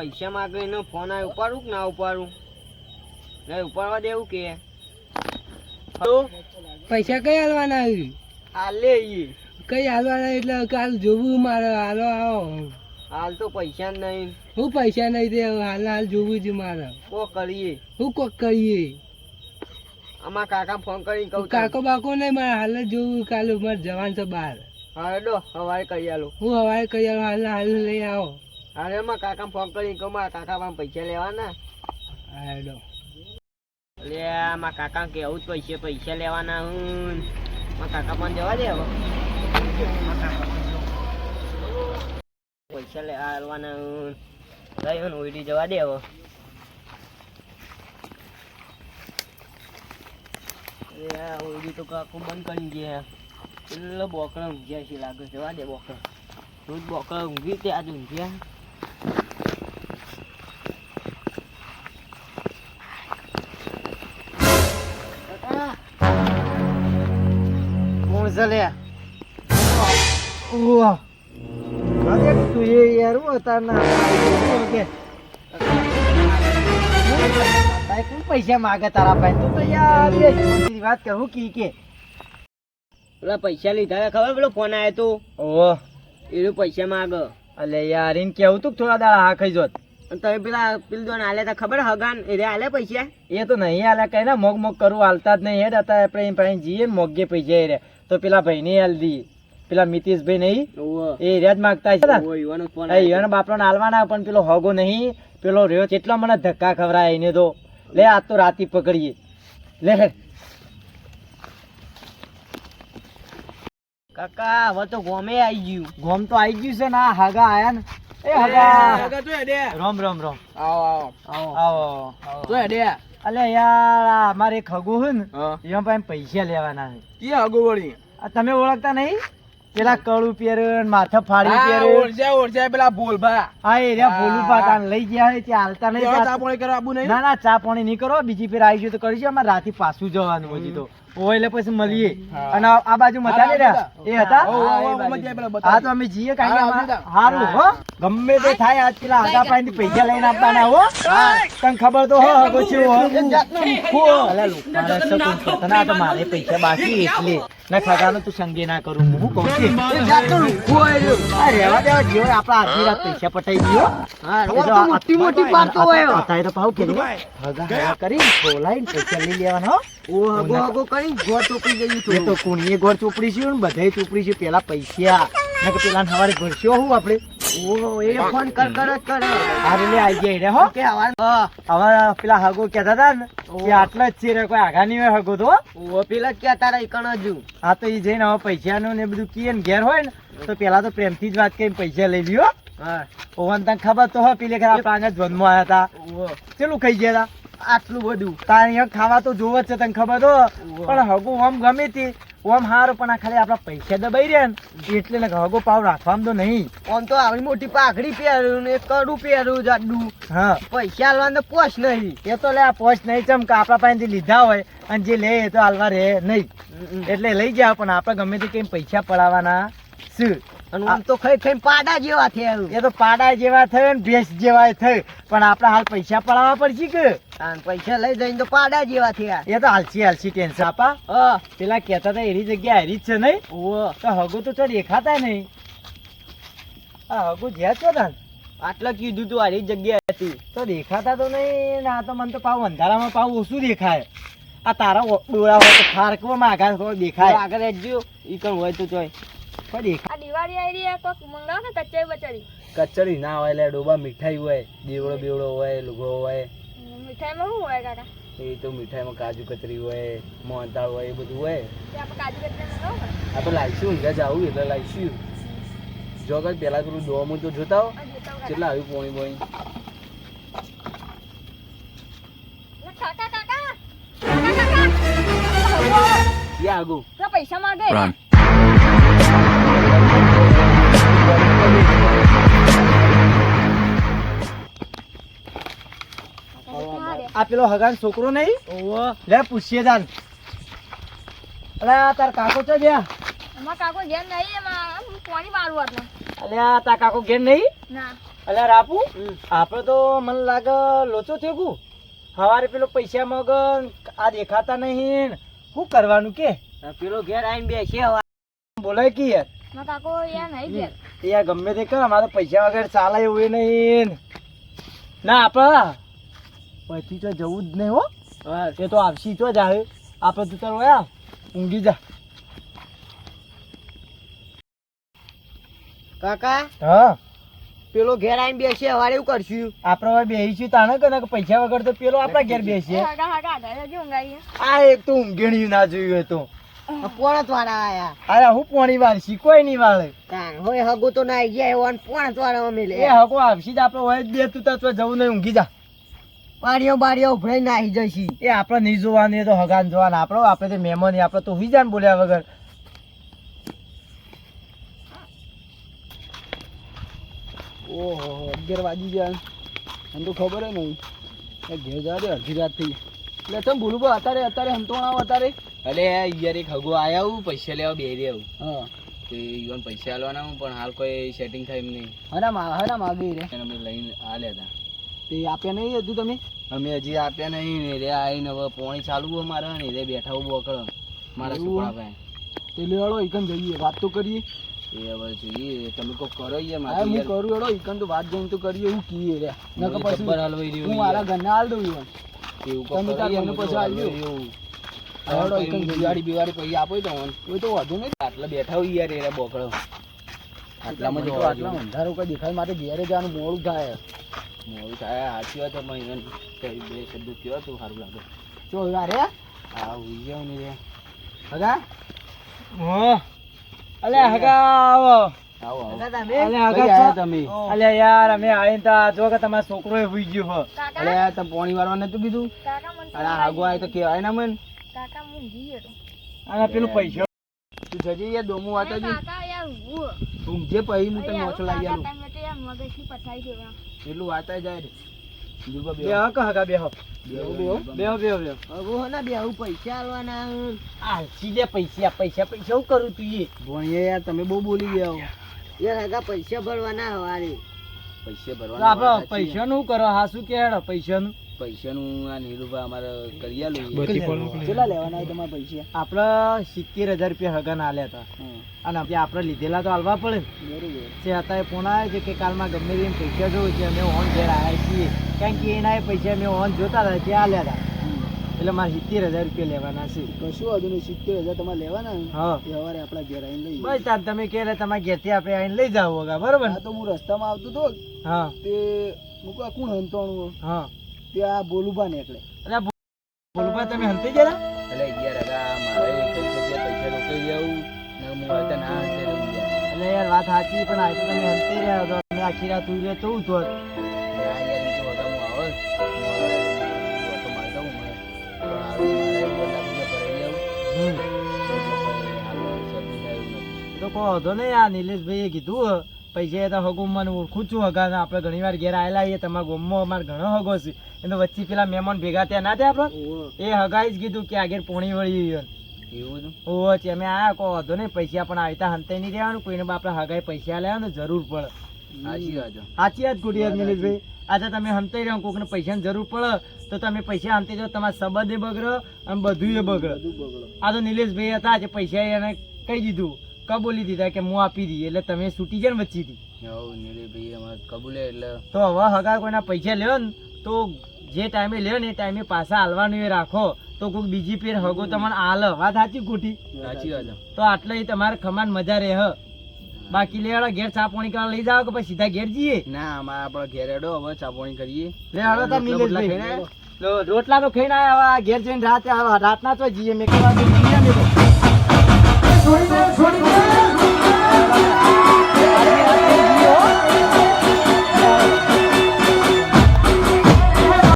પૈસા માંગે એનો ફોન આવે ઉપાડું કે ના ઉપાડું? નહીં ઉપાડવા દેવું કે પૈસા કઈ હાલવાના હાલે ઈ કઈ હાલવાના એટલે કાલ જોવું મારે હાલો આવો હાલ તો પૈસા નહીં. હું પૈસા નહીં દે હાલ જોવું છે મારે. કો કરીએ હું કોક કરીએ આમાં કાકા ફોન કરી કહું કાકો બાકો નહીં મારે હાલ જ જોવું કાલે મારે જવાનું છે બહાર. હા ડો હવારે કરી આલો. હું હવારે કહી હાલ લઈ આવો. અરે એમાં કાકા ફોન કરી કહું મારા કાકા પાસે પૈસા લેવાના. હાડો એટલે મારા કાકા કેવું જ પૈસા લેવાના હું મારા કાકા પણ જવા દે હવે. પૈસા લેવાના હું લઈ ને ઉડી જવા દે હવે. ઉડી તો કાકુ બંધ કરી ગયા એટલે બોકડા ઊંઘ્યા છે લાગે. જવા દે બોકડા રોજ બોકડા ઊંઘી તે આજે ઊંઘ્યા. કોણ છે લે? ઓહ તું એ યાર હું તારના કે કોણ પૈસા માગે તારા પાસે? તું તો યાર વાત કરું કે પેલા પૈસા લીધા ખબર પેલો ફોન આવ્યો તો? ઓહ એનું પૈસા માગ. અલે યાર એને કેવું તું થોડા દાડા હા ખાઈ જોત. તમે પેલા પેલું હાલે તા ખબર હગાન એ હાલે પૈસા? એ તો નહીં હાલે કઈ ના મોગ મોગ કરું હાલતા જ નહીં હેડ હતા આપણે એમ પાસે જઈએ ને મોગે પૈસા રે તો પેલા ભાઈ ને હાલ દઈએ. પેલા મિતેશભાઈ નહીં એ રેજ માંગતા છે બાપડો હાલવાના પણ પેલો હગો નહીં પેલો રહ્યો કેટલા મને ધક્કા ખવરાય એને તો. લે આ તો રાતી પકડીએ લે કાકા હવે તો ગોમે આવી ગયું. ગોમ તો આવી ગયું છે ને આ હગા આયા ને એ હગા તો હેડે રોમ રોમ રોમ આવો આવો આવો તો હેડે. અલે યાર અમારે એક હગો છે ને એમાં પાસે પૈસા લેવાના છે. કે હગો વળી તમે ઓળખતા નહીં? પેલા કળું પહેરે માથા ફાડી પહેરે ઓળજા પેલા ભોલભા. હા એ રહ્યા ભોલુભા તાન લઈ ગયા છે ત્યાં હાલતા નહીં. ચા પાણી કરવા આબુ નહીં? ના ના ચા પાણી નહીં કરો બીજી ફેર આવી ગયો તો કરીશું. અમારે રાતે પાછું જવાનું હજી તો ઓય એટલે પછી મળીએ. અને આ બાજુ મતા ને રહ્યા એ હતા હા તો અમે જઈએ સારું હો ગમે તે થાય. આજ પેલા આગા પાસેથી પૈસા લઈને આપવાના હો તને ખબર તો હો પછી મારે પૈસા બાકી એટલે ના ખગાનો તું સંગે ના કરું હું કહું છું. રેવા દેવા જેવો આપડા આખી રાત પૈસા પટાઈ ગયો. મોટી મોટી પાડતો હોય અત્યારે તો ભાવ કે હગા કરી બોલાઈને પૈસા લઈ લેવાના હો. હગો કરી ગોળ ચોપડી ગયું. એ તો કુણીએ ગોળ ચોપડી છે ને બધાય ચોપડી છે. પેલા પૈસા ને પેલા સવારે ભરશો હું આપડે એ ફોન કર જ કરે. હારે લે આવી ગયા રે હો કે હવે પેલા હગો કહેતા હતા ને કે આટલા જ છે રે કોઈ આગા નહીં હોય હગો તો પેલા કહેતા રે કણ હજુ. હા તો એ જઈને હવે પૈસાનું ને બધું કીએ ને ઘેર હોય ને તો પેલા તો પ્રેમથી જ વાત કરીને પૈસા લઈ લ્યો. હા ઓવન તને ખબર તો હોય પેલે આપણા આગળ જન્મમાં આવ્યા હતા ચેલું ખાઈ ગયા હતા આટલું બધું તાર અહીંયા ખાવા તો જોવ જ છે તને ખબર તો. પણ હગો આમ ગમે તે આમ હારું પણ આ ખાલી આપડા પૈસા દબાઈ રહ્યા ને એટલે હગો પાવ રાખવામાં તો નહીં. આમ તો આવડી મોટી પાઘડી પહેર્યું ને કડું પહેર્યું જાડું. હા પૈસા હાલવાનું તો પોચ નહીં. એ તો લે આ પોચ નહીં ચમકા આપડા પાસેથી લીધા હોય અને જે લે એ તો હાલવા રે નહીં એટલે લઈ જાવ. પણ આપડે ગમે તે કઈ પૈસા પડાવવાના શું આમ તો ખાઈ ખાઈ પાડા જેવા થયા. એ તો પાડા જેવા થયો ને ભેંસ જેવા થયું પણ આપડે હાલ પૈસા પડાવવા પડશે કે પૈસા લઈ જઈને તો પાડા જેવા થયા. એ તો હાલસી ટેન્શન આપા પેલા કેતા હતા એની જગ્યા હરી જ છે નહીં તો હગો તો ચો દેખાતા નહીં. હા હગો જ્યાં છો ને આટલા કીધું તું હરી જગ્યા હતી તો દેખાતા તો નહીં. આ તો મને તો પાવ અંધારામાં પાવ ઓછું દેખાય. આ તારા ડોળા હોય તો ફારકવામાં આગળ દેખાય. આગળ રહેજો ઈ કણ હોય તો ચોય કચરી ના હોય લે ડોબા મીઠાઈ હોય દેવડો બેવડો હોય લુગડો હોય. મીઠાઈમાં શું હોય કાકા? એ તો મીઠાઈમાં કાજુ કતરી હોય મોહનતાળ હોય એ બધું હોય. આ તો લાવીશું ઊંઘા જાવું એટલે લાવીશું. જો કઈ પેલા પેલું દોમું તો જોતા હો કેટલા આવ્યું પોણી પોણી. આગુ પૈસા માંગે આ પેલો હગાન છોકરો નહીં લે પૂછીએ જાન. અલે તાર કાકો તો ગયા? અમાર કાકો ઘેર નહીં, એમાં પાણી મારવું એટલે. અલે તાર કાકો ઘેર નહીં? ના. અલ્યા રાપુ આપણે તો મને લાગે લોચો થયો કુ સવારે પેલો પૈસા મગ આ દેખાતા નહીં શું કરવાનું કે પેલો ઘેર આવીને બેસે બોલાય કે યાર મારા કાકો યાર નહીં ઘેર. યાર ગમે તે કર અમારે પૈસા વગર ચાલે એવું એ નહીં ના આપણે પછી તો જવું જ નહીં હો એ તો આવશી તો જ આવે આપણે તું તાર વયા ઊંઘી જા કાકા હા પેલો ઘેર આવીને બેસે હવારે એવું કરશું આપણે હવે બેસીશું તાણે કે પૈસા વગર તો પેલો આપણા ઘેર બેસીએ હાગા હાગા આધારે જો ઊંઘાઈએ. આ એક તો ઊંઘેણી ના જોયું તો પોણત વાળા આયા અરે હું પોણી વાર શીખવાય નહીં વાળે તાણ હોય હગો તો ના ગયા એવો પોણત વાળા અમે લે એ હકો આવશી જ આપણે હોય જ બે તું તો જવું નહીં ઊંઘી જા બારીઓ ઉભરાઈ નાહી જઈશી એ આપણે નહીં જોવાનું એ તો હગાન જોવાનું આપણે તો મહેમાન આપણે તો હુઈ જાન બોલ્યા વગર ઓહો 11 વાગી ગયા મને તો ખબર જ નહીં ઘેર જવા દે અડધી રાત થઈ એટલે તમે બોલું બા અત્યારે હંતોણા અત્યારે અલે યાર એક હગો આયા હું પૈસા લેવા બે રે આવું હા તે ઈવન પૈસા આલવાના હું પણ હાલ કોઈ સેટિંગ થાય એમ નહીં હના માગી રે એને અમે લઈને આલ્યા હતા તે આપ્યા નહીં હજુ તમે અમે હજી આપ્યા નહીં ને રે આવીને હવે પોણી ચાલુ હોય મારે ને રે બેઠા હું બોકળ મારા છોકરા પાસે તે લેવાડો ઈકન જઈએ વાત તો કરીએ એ હવે જોઈએ તમે કોઈ કરો યાર હા મારે હું કરું એડો ઈકન તો વાત જઈને તો કરીએ એવું કીએ રે નકર પછી જબ્બર હલવાઈ રહ્યું હું મારા ઘરના હાલ દઉં ઈવન એવું તમે તાર મને પછી આલજો. આવડો એકમ દિવાળી બિવાળી પછી આપો તો મને કોઈ તો વાંધો નહીં આટલા બેઠા હોય યાર એ બોકળ આટલામાં જો આટલા અંધારો કોઈ દેખાય માટે ઘેરે જવાનું મોડું થાય મોડું થાય સાચી વાત પણ ઈવન બે શબ્દ કયો તું સારું લાગે જો યાર રે હા હુઈ જાવ ને રે હગા હો અલે હગા આવો આવો આવો હગા તમે અલે કઈ હગા આયા છો? તમે અલે યાર અમે આવીને તો જો કે તમારો છોકરો હુઈ ગયો હો કાકા અરે આ તમે પોણી વાળવા નતું કીધું કાકા મને અરે આ આગો આય તો કેવાય ના મન કાકા હું ઊંઘી ગયો. અને પેલું પૈસા તું જજે યાર ડોમું વાતો અરે જી કાકા યાર ઊંઘું. ઊંઘજે પછી હું તને અરે મોછો લાગી આલું કાકા તમે તો યાર મગજથી પથારી દેવા. એટલું વાતા જાય રે બીજું કો બે હક હગા બે હો બેહો બે બે હગો ના બે આવું પૈસા આલવાના આ સીધે પૈસા શું કરું તું એ ભણીએ યાર તમે બહુ બોલી ગયા હો યાર હગા પૈસા ભરવાના હવારે પૈસે તો ભરવાના આપણે પૈસાનું કરો હા શું કે હેડો પૈસાનું પૈસાનું આ નીરુભા અમારે કરી આલું કેટલા લેવાના તમારા પૈસા આપણે 70,000 રૂપિયા હગા ના આલ્યા હતા અને આપણે લીધેલા તો હાલવા પડે ને બરોબર છે અત્યારે ફોન આવે છે કે કાલમાં ગમે તેમ પૈસા જોવું છે અમે ઓન ઘેર આવ્યા છીએ કારણ કે એના એ પૈસા અમે ઓન જોતા હતા તે આલ્યા હતા એટલે મારે 70,000 રૂપિયા લેવાના છે કશું વાંધો નહીં 70,000 તમારે લેવાના ને હા એ હવારે આપણા ઘેર આવીને લઈ બસ તાર તમે કે તમારા ઘેરથી આપણે આવીને લઈ જાવ વગા બરોબર ને આ તો હું રસ્તામાં આવતો હતો હા તે મૂકો આ કોણ હંતોણું હા ત્યાં બોલુબા નીકળે અરે બોલુભાઈ તમે હંતી જરા એટલે યાર હગા મારે એક જ જગ્યાએ પૈસા રોકાઈ જાવું ને હું આવતા ના હંતે રહું યાર એટલે યાર વાત સાચી પણ આ તો તમે હંતી રહ્યા તો અમે આખી રાત ઉઈ રહ્યા તો તો ના યાર એ તો હગા હું આવે તો મારતા હું મને મારે બોલા બીજા ભરાઈ જાઉં હાલ સેટિંગ થાય એવું નથી તો કહો હતો ને આ નિલેશભાઈએ કીધું પૈસા એ તો હગું મને ઓળખું છું હગા આપણે ઘણી વાર ઘેર આવેલા છીએ તમારા ગામમાં અમારે ઘણો હગો છે એનો વચ્ચે પેલા મહેમાન ભેગા થયા ના થયા આપણે એ હગાઈ જ કીધું કે આગળ પોણી વળી એવું હતું ઓહો છે અમે આ કહો હતો ને પૈસા પણ આવતા હંતાઈ નહીં રહેવાનું કોઈને આપણે હગાઈ પૈસા લેવાનું જરૂર પડે સાચી વાત છે સાચી વાત ખોટી વાત નિલેશભાઈ આજે તમે હંતાઈ રહ્યો કોઈને પૈસાની જરૂર પડે તો તમે પૈસા હંતાઈ જાઓ તમારા સંબંધ એ બગડે અને બધું એ બગડે આ તો નિલેશભાઈ હતા જે પૈસા એને કહી દીધું કબૂલી દીધા કે હું આપી દઈએ એટલે તમે છૂટી જાય ને વચ્ચેથી હવ નીલભાઈ અમારે કબૂલે એટલે તો હવે હગા કોઈના પૈસા લ્યો ને તો જે ટાઈમે લ્યો ને એ ટાઈમે પાછા હાલવાનું એ રાખો તો કોઈક બીજી ફેર હગો તમને હાલ વાત સાચી ખોટી સાચી વાત છે તો આટલે તમારે ખમાન મજા રહે હ બાકી લેવાડો ઘેર ચા પાણી કરવા લઈ જાઓ કે પછી સીધા ઘેર જઈએ ના અમારે આપડે ઘેર હેડો હવે ચાપોણી કરીએ લેવાડો તાર રોટલા બોટલા નિલેશભાઈ ખાઈને રોટલા તો ખાઈને આવ્યા હવે ઘેર જઈને રાતે રાતના તો જઈએ મેં કહેવા જઈએ મેં તો છોડી દે